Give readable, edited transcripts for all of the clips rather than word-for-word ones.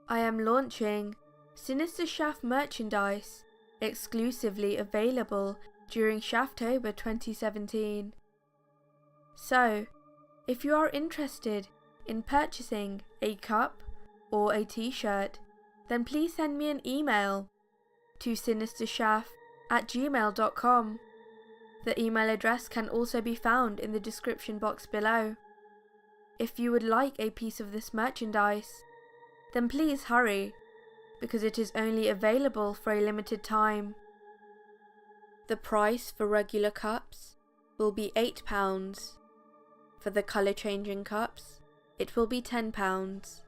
I am launching SinisterShaf merchandise exclusively available during Shaftober 2017. So, if you are interested in purchasing a cup or a t-shirt, then please send me an email to SinisterShaf@gmail.com. The email address can also be found in the description box below. If you would like a piece of this merchandise, then please hurry, because it is only available for a limited time. The price for regular cups will be £8. For the colour changing cups, it will be £10.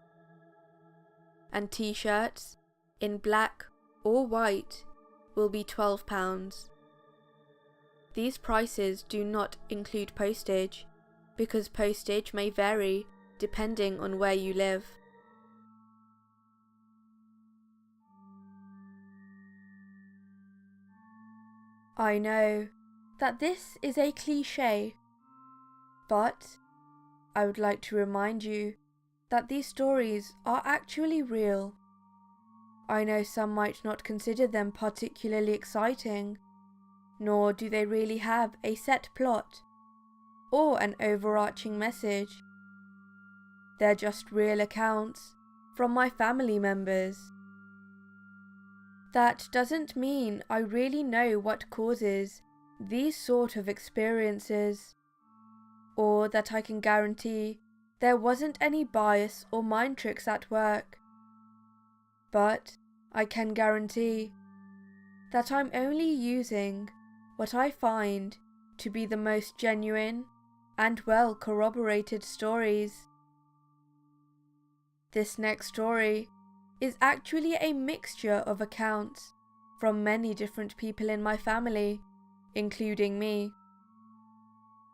And t-shirts in black or white will be £12. These prices do not include postage, because postage may vary depending on where you live. I know that this is a cliché, but I would like to remind you that these stories are actually real. I know some might not consider them particularly exciting, nor do they really have a set plot or an overarching message. They're just real accounts from my family members. That doesn't mean I really know what causes these sort of experiences, or that I can guarantee there wasn't any bias or mind tricks at work. But I can guarantee that I'm only using what I find to be the most genuine and well corroborated stories. This next story is actually a mixture of accounts from many different people in my family, including me.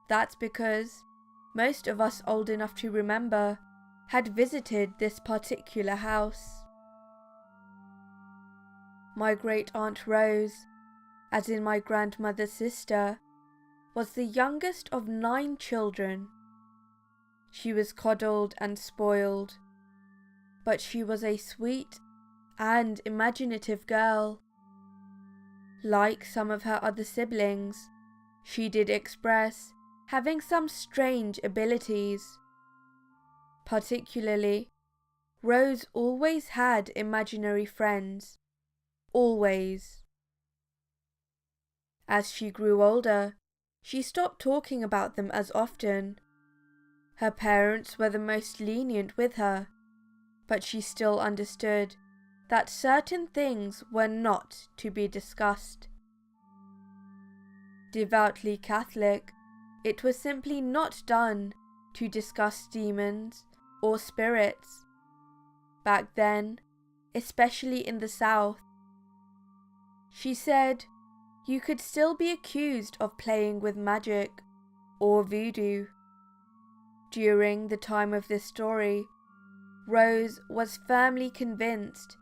That's because most of us old enough to remember had visited this particular house. My great-aunt Rose, as in my grandmother's sister, was the youngest of 9 children. She was coddled and spoiled, but she was a sweet and imaginative girl. Like some of her other siblings, she did express having some strange abilities. Particularly, Rose always had imaginary friends. Always. As she grew older, she stopped talking about them as often. Her parents were the most lenient with her, but she still understood that certain things were not to be discussed. Devoutly Catholic, it was simply not done to discuss demons or spirits. Back then, especially in the South, she said you could still be accused of playing with magic or voodoo. During the time of this story, Rose was firmly convinced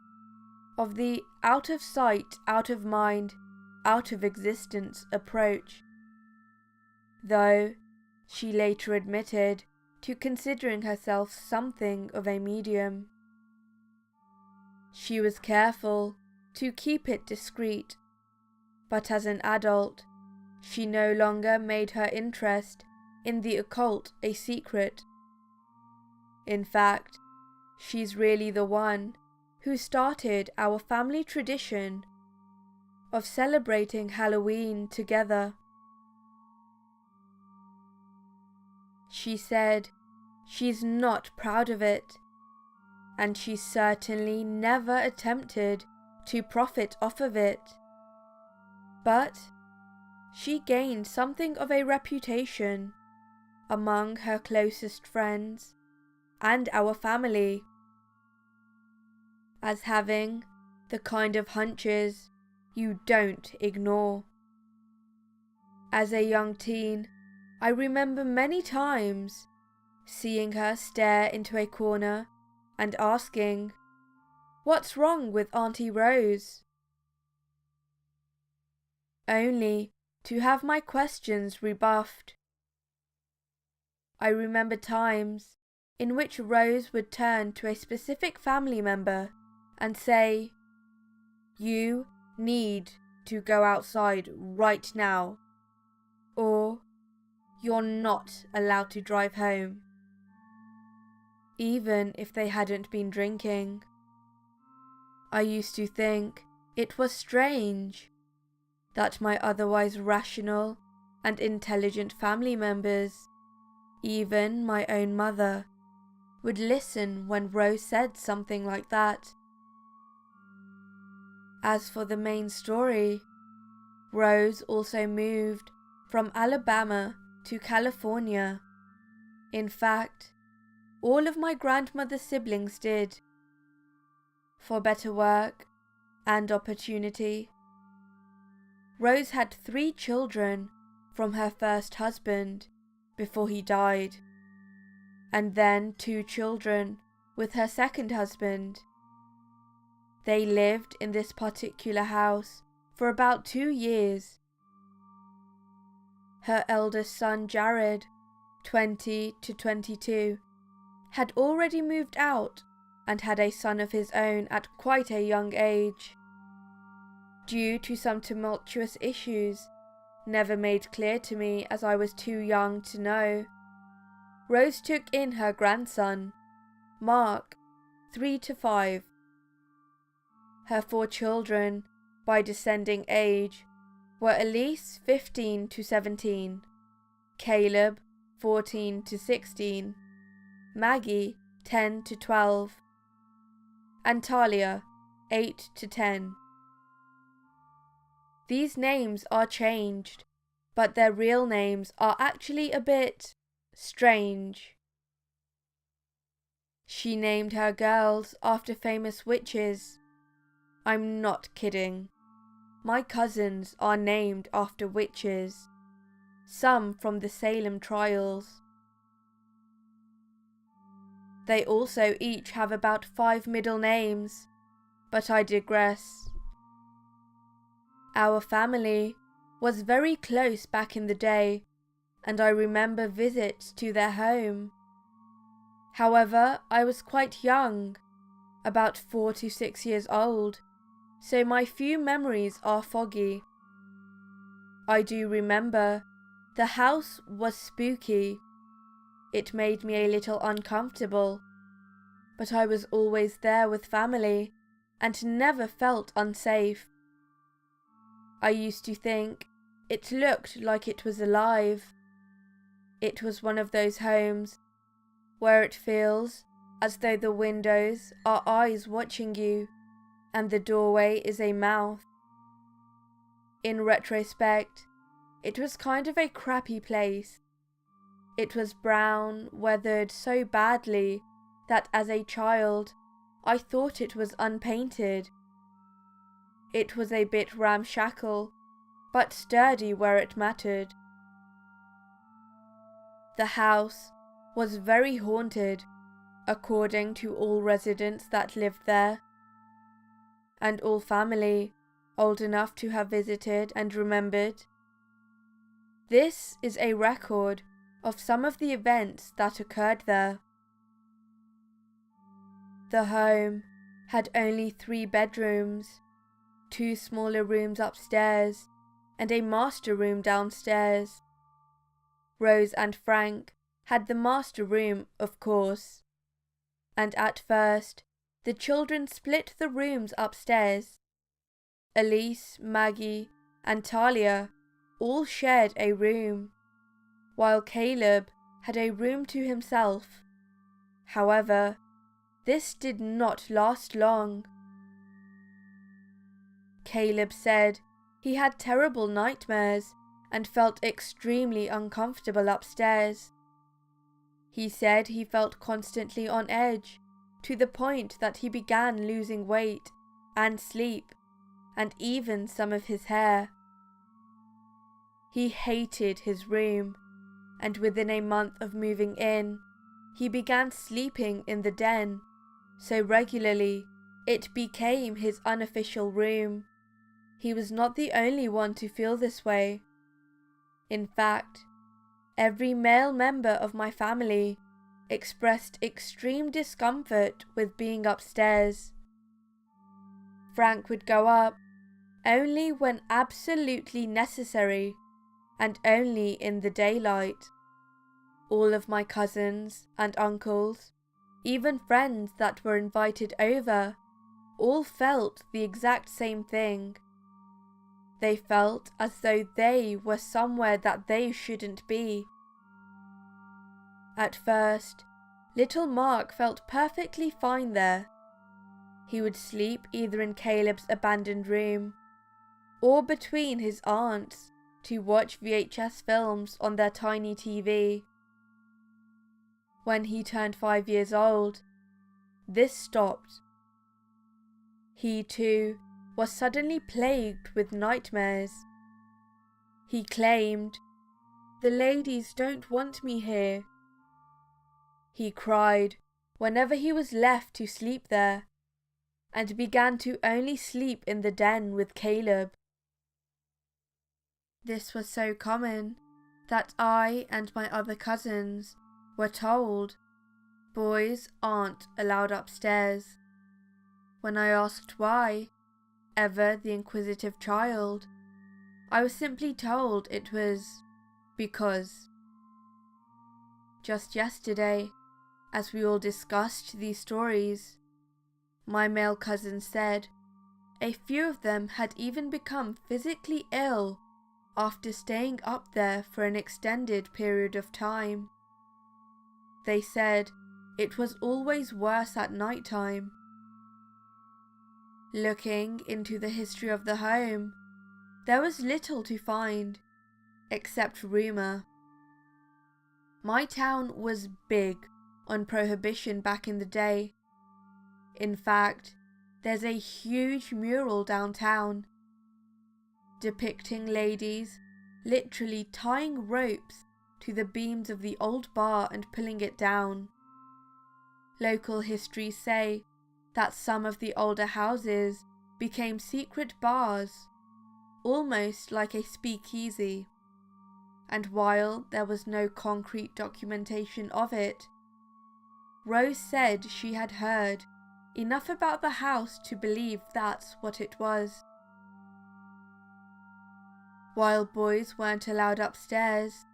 of the out of sight, out of mind, out of existence approach, though she later admitted to considering herself something of a medium. She was careful to keep it discreet, but as an adult, she no longer made her interest in the occult a secret. In fact, she's really the one who started our family tradition of celebrating Halloween together. She said she's not proud of it, and she certainly never attempted to profit off of it. But she gained something of a reputation among her closest friends and our family as having the kind of hunches you don't ignore. As a young teen, I remember many times seeing her stare into a corner and asking, "What's wrong with Auntie Rose?" Only to have my questions rebuffed. I remember times in which Rose would turn to a specific family member and say, "You need to go outside right now," or "You're not allowed to drive home," even if they hadn't been drinking. I used to think it was strange that my otherwise rational and intelligent family members, even my own mother, would listen when Rose said something like that. As for the main story, Rose also moved from Alabama to California. In fact, all of my grandmother's siblings did, for better work and opportunity. Rose had 3 children from her first husband before he died, and then 2 children with her second husband. They lived in this particular house for about 2 years. Her eldest son Jared, 20 to 22, had already moved out and had a son of his own at quite a young age. Due to some tumultuous issues, never made clear to me as I was too young to know, Rose took in her grandson, Mark, 3 to 5. Her 4 children, by descending age, were Elise 15 to 17, Caleb 14 to 16, Maggie 10 to 12, and Talia 8 to 10. These names are changed, but their real names are actually a bit strange. She named her girls after famous witches. I'm not kidding. My cousins are named after witches, some from the Salem trials. They also each have about 5 middle names, but I digress. Our family was very close back in the day, and I remember visits to their home. However, I was quite young, about 4 to 6 years old, so my few memories are foggy. I do remember the house was spooky. It made me a little uncomfortable, but I was always there with family and never felt unsafe. I used to think it looked like it was alive. It was one of those homes where it feels as though the windows are eyes watching you and the doorway is a mouth. In retrospect, it was kind of a crappy place. It was brown, weathered so badly that as a child I thought it was unpainted. It was a bit ramshackle, but sturdy where it mattered. The house was very haunted, according to all residents that lived there, and all family old enough to have visited and remembered. This is a record of some of the events that occurred there. The home had only 3 bedrooms, 2 smaller rooms upstairs, and a master room downstairs. Rose and Frank had the master room, of course, and at first the children split the rooms upstairs. Elise, Maggie, and Talia all shared a room, while Caleb had a room to himself. However, this did not last long. Caleb said he had terrible nightmares and felt extremely uncomfortable upstairs. He said he felt constantly on edge, to the point that he began losing weight and sleep, and even some of his hair. He hated his room, and within a month of moving in, he began sleeping in the den, so regularly it became his unofficial room. He was not the only one to feel this way. In fact, every male member of my family, expressed extreme discomfort with being upstairs. Frank would go up only when absolutely necessary and only in the daylight. All of my cousins and uncles, even friends that were invited over, all felt the exact same thing. They felt as though they were somewhere that they shouldn't be. At first, little Mark felt perfectly fine there. He would sleep either in Caleb's abandoned room or between his aunts to watch VHS films on their tiny TV. When he turned 5 years old, this stopped. He too was suddenly plagued with nightmares. He claimed, "The ladies don't want me here." He cried whenever he was left to sleep there, and began to only sleep in the den with Caleb. This was so common that I and my other cousins were told boys aren't allowed upstairs. When I asked why, ever the inquisitive child, I was simply told it was because. Just yesterday, as we all discussed these stories, my male cousins said a few of them had even become physically ill after staying up there for an extended period of time. They said it was always worse at night time. Looking into the history of the home, there was little to find, except rumour. My town was big on prohibition back in the day. In fact, there's a huge mural downtown, depicting ladies literally tying ropes to the beams of the old bar and pulling it down. Local histories say that some of the older houses became secret bars, almost like a speakeasy, and while there was no concrete documentation of it, Rose said she had heard enough about the house to believe that's what it was. While boys weren't allowed upstairs,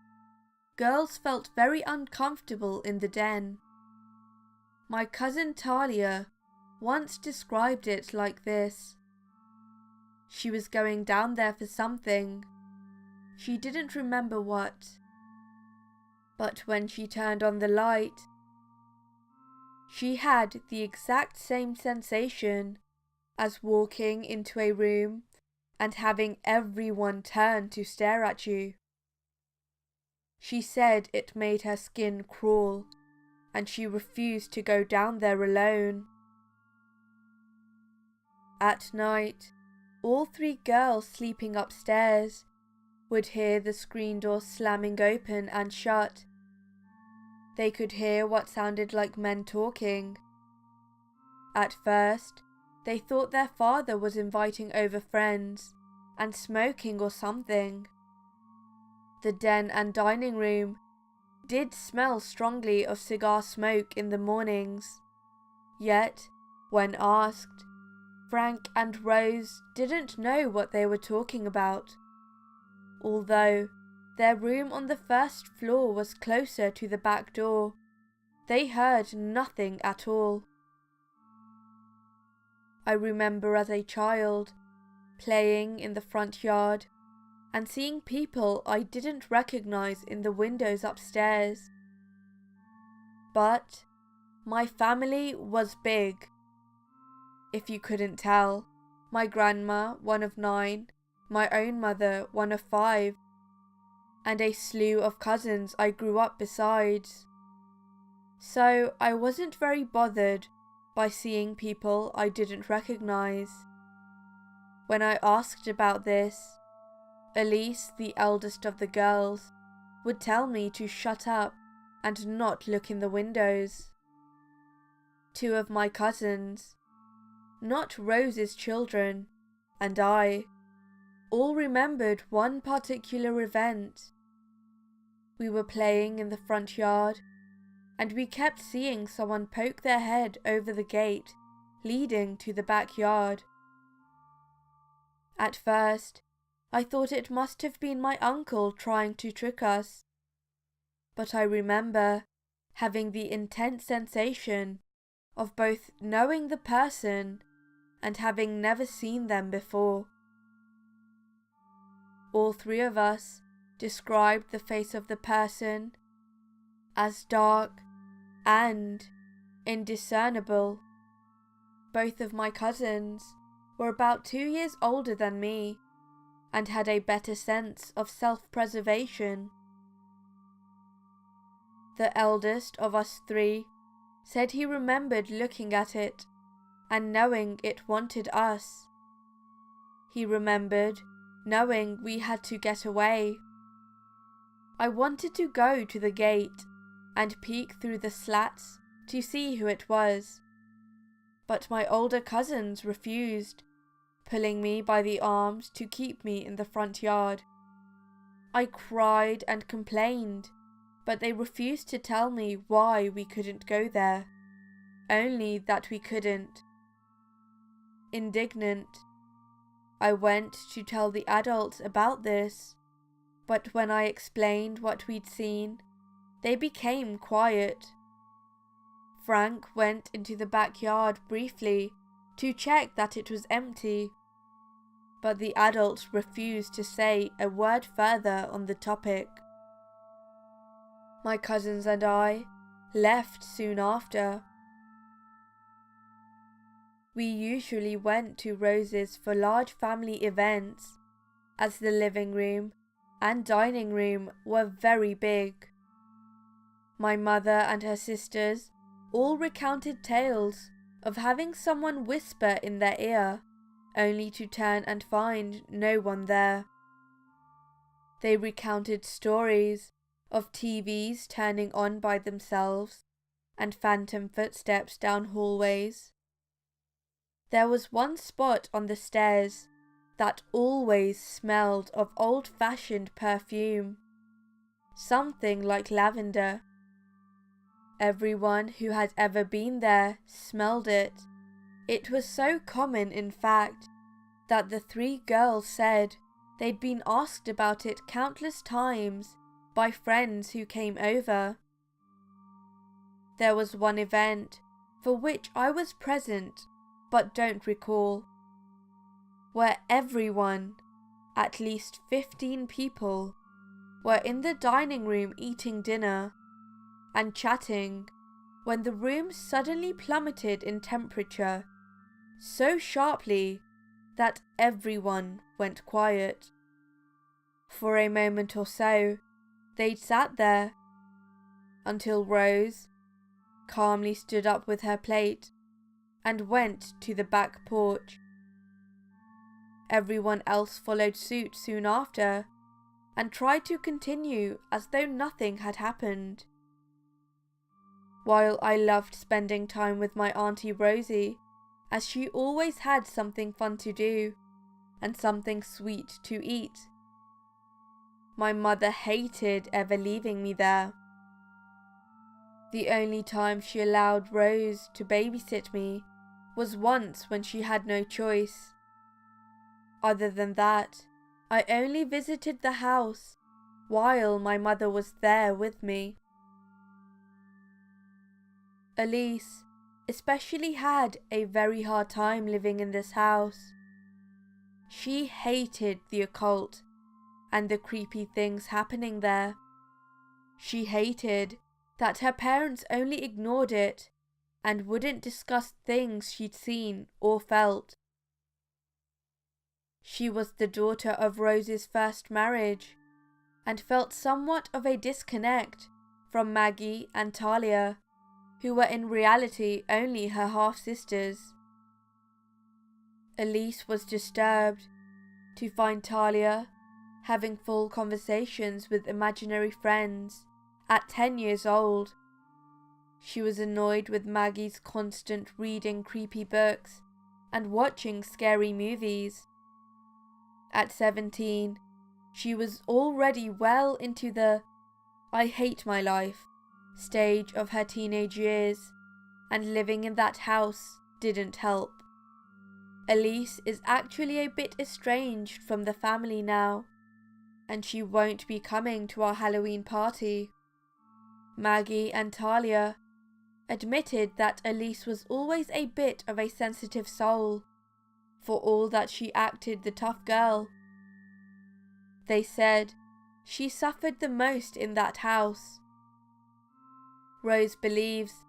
girls felt very uncomfortable in the den. My cousin Talia once described it like this. She was going down there for something. She didn't remember what. But when she turned on the light, she had the exact same sensation as walking into a room and having everyone turn to stare at you. She said it made her skin crawl, and she refused to go down there alone. At night, all 3 girls sleeping upstairs would hear the screen door slamming open and shut. They could hear what sounded like men talking. At first, they thought their father was inviting over friends and smoking or something. The den and dining room did smell strongly of cigar smoke in the mornings. Yet, when asked, Frank and Rose didn't know what they were talking about. Although their room on the first floor was closer to the back door, they heard nothing at all. I remember as a child playing in the front yard and seeing people I didn't recognize in the windows upstairs. But my family was big. If you couldn't tell, my grandma, one of 9, my own mother, one of 5, and a slew of cousins I grew up besides. So I wasn't very bothered by seeing people I didn't recognize. When I asked about this, Elise, the eldest of the girls, would tell me to shut up and not look in the windows. 2 of my cousins, not Rose's children, and I, all remembered one particular event. We were playing in the front yard, and we kept seeing someone poke their head over the gate leading to the backyard. At first, I thought it must have been my uncle trying to trick us, but I remember having the intense sensation of both knowing the person and having never seen them before. All three of us described the face of the person as dark and indiscernible. Both of my cousins were about 2 years older than me and had a better sense of self-preservation. The eldest of us three said he remembered looking at it and knowing it wanted us. He remembered knowing we had to get away. I wanted to go to the gate and peek through the slats to see who it was, but my older cousins refused, pulling me by the arms to keep me in the front yard. I cried and complained, but they refused to tell me why we couldn't go there, only that we couldn't. Indignant, I went to tell the adults about this, but when I explained what we'd seen, they became quiet. Frank went into the backyard briefly to check that it was empty, but the adults refused to say a word further on the topic. My cousins and I left soon after. We usually went to Rose's for large family events, as the living room and dining room were very big. My mother and her sisters all recounted tales of having someone whisper in their ear, only to turn and find no one there. They recounted stories of TVs turning on by themselves and phantom footsteps down hallways. There was one spot on the stairs that always smelled of old-fashioned perfume, something like lavender. Everyone who had ever been there smelled it. It was so common, in fact, that the three girls said they'd been asked about it countless times by friends who came over. There was one event for which I was present but don't recall, where everyone, at least 15 people, were in the dining room eating dinner and chatting when the room suddenly plummeted in temperature so sharply that everyone went quiet. For a moment or so, they'd sat there, until Rose calmly stood up with her plate and went to the back porch. Everyone else followed suit soon after and tried to continue as though nothing had happened. While I loved spending time with my Auntie Rosie, as she always had something fun to do and something sweet to eat, my mother hated ever leaving me there. The only time she allowed Rose to babysit me was once when she had no choice. Other than that, I only visited the house while my mother was there with me. Elise especially had a very hard time living in this house. She hated the occult and the creepy things happening there. She hated that her parents only ignored it and wouldn't discuss things she'd seen or felt. She was the daughter of Rose's first marriage and felt somewhat of a disconnect from Maggie and Talia, who were in reality only her half-sisters. Elise was disturbed to find Talia having full conversations with imaginary friends at 10 years old. She was annoyed with Maggie's constant reading creepy books and watching scary movies. At 17, she was already well into the "I hate my life" stage of her teenage years, and living in that house didn't help. Elise is actually a bit estranged from the family now, and she won't be coming to our Halloween party. Maggie and Talia admitted that Elise was always a bit of a sensitive soul, for all that she acted the tough girl. They said she suffered the most in that house. Rose believes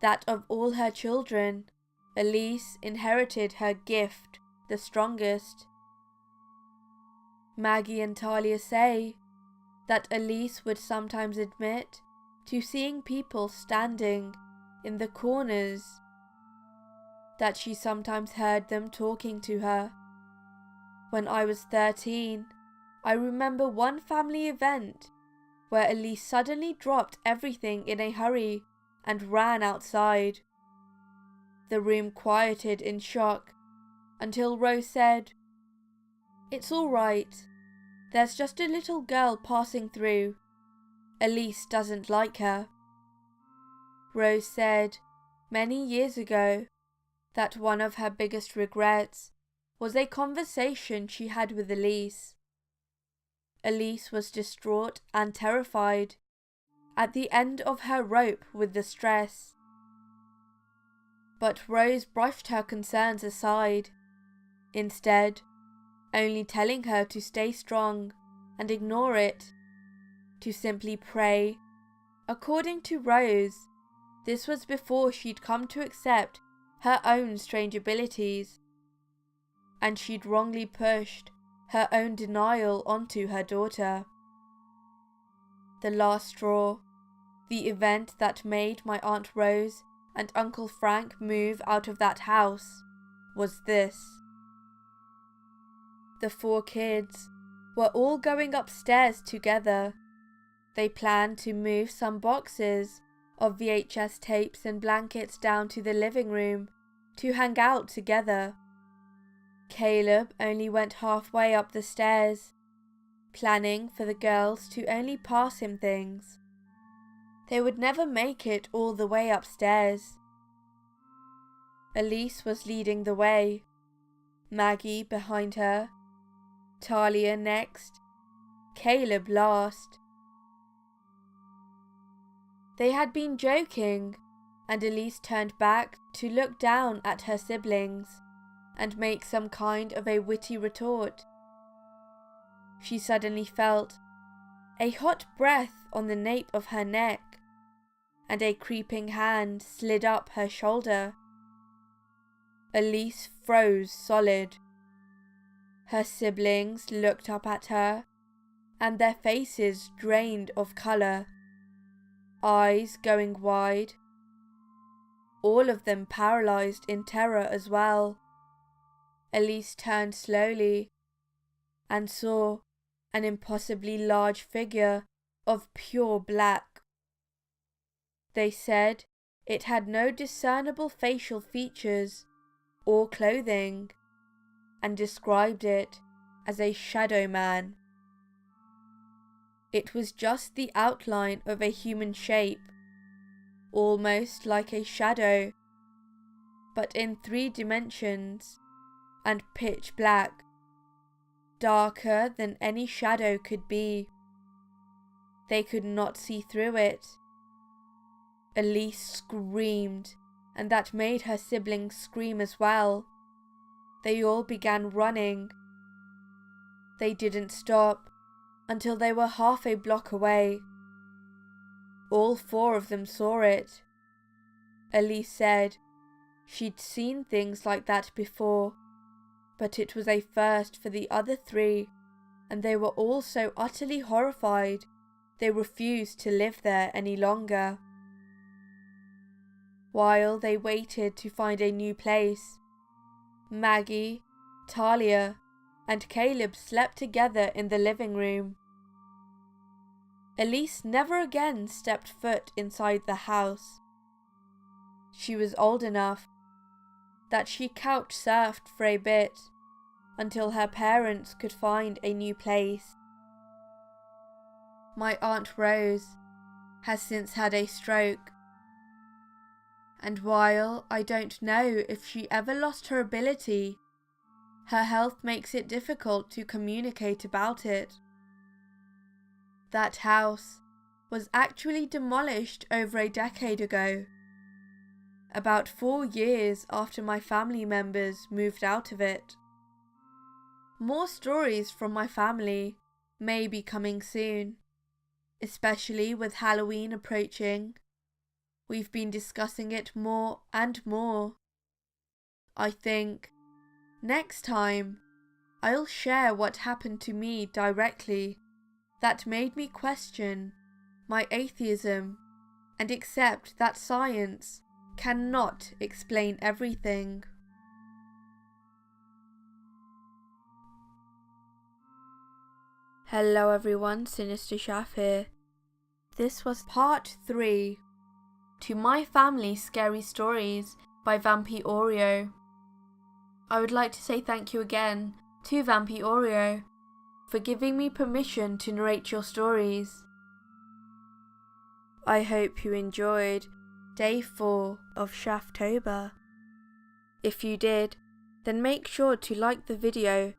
that of all her children, Elise inherited her gift the strongest. Maggie and Talia say that Elise would sometimes admit to seeing people standing in the corners, that she sometimes heard them talking to her. When I was 13, I remember one family event where Elise suddenly dropped everything in a hurry and ran outside. The room quieted in shock until Rose said, "It's all right. There's just a little girl passing through. Elise doesn't like her." Rose said many years ago that one of her biggest regrets was a conversation she had with Elise. Elise was distraught and terrified, at the end of her rope with the stress. But Rose brushed her concerns aside, instead only telling her to stay strong and ignore it, to simply pray. According to Rose, this was before she'd come to accept her own strange abilities, and she'd wrongly pushed her own denial onto her daughter. The last straw, the event that made my Aunt Rose and Uncle Frank move out of that house, was this. The 4 kids were all going upstairs together. They planned to move some boxes of VHS tapes and blankets down to the living room to hang out together. Caleb only went halfway up the stairs, planning for the girls to only pass him things. They would never make it all the way upstairs. Elise was leading the way, Maggie behind her, Talia next, Caleb last. They had been joking, and Elise turned back to look down at her siblings and make some kind of a witty retort. She suddenly felt a hot breath on the nape of her neck, and a creeping hand slid up her shoulder. Elise froze solid. Her siblings looked up at her, and their faces drained of colour, eyes going wide, all of them paralysed in terror as well. Elise turned slowly and saw an impossibly large figure of pure black. They said it had no discernible facial features or clothing, and described it as a shadow man. It was just the outline of a human shape, almost like a shadow, but in 3 dimensions, and pitch black, darker than any shadow could be. They could not see through it. Elise screamed, and that made her siblings scream as well. They all began running. They didn't stop until they were half a block away. All 4 of them saw it. Elise said she'd seen things like that before, but it was a first for the other 3, and they were all so utterly horrified they refused to live there any longer. While they waited to find a new place, Maggie, Talia, and Caleb slept together in the living room. Elise never again stepped foot inside the house. She was old enough that she couch surfed for a bit until her parents could find a new place. My Aunt Rose has since had a stroke. And while I don't know if she ever lost her ability, her health makes it difficult to communicate about it. That house was actually demolished over a decade ago, about 4 years after my family members moved out of it. More stories from my family may be coming soon, especially with Halloween approaching. We've been discussing it more and more. I think next time I'll share what happened to me directly that made me question my atheism and accept that science cannot explain everything. Hello everyone, SinisterShaf here. This was part 3 to My Family Scary Stories by VampieOreo. I would like to say thank you again to VampieOreo for giving me permission to narrate your stories. I hope you enjoyed day 4 of Shaftober. If you did, then make sure to like the video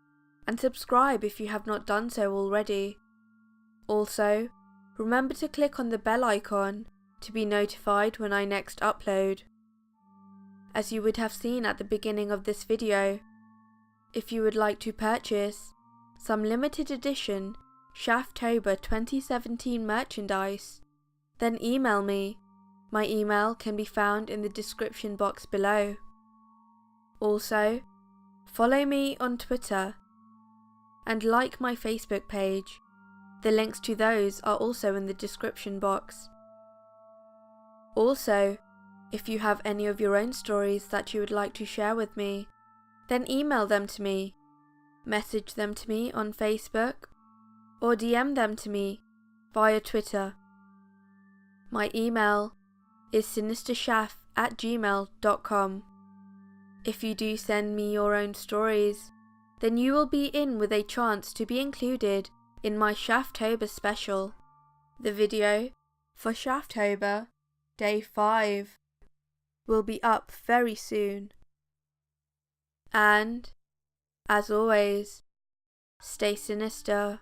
and subscribe if you have not done so already. Also, remember to click on the bell icon to be notified when I next upload. As you would have seen at the beginning of this video, if you would like to purchase some limited edition Shaftober 2017 merchandise, then email me. My email can be found in the description box below. Also, follow me on Twitter and like my Facebook page. The links to those are also in the description box. Also, if you have any of your own stories that you would like to share with me, then email them to me, message them to me on Facebook, or DM them to me via Twitter. My email is SinisterShaf@gmail.com. If you do send me your own stories, then you will be in with a chance to be included in my Shaftober special. The video for Shaftober Day 5 will be up very soon. And, as always, stay sinister.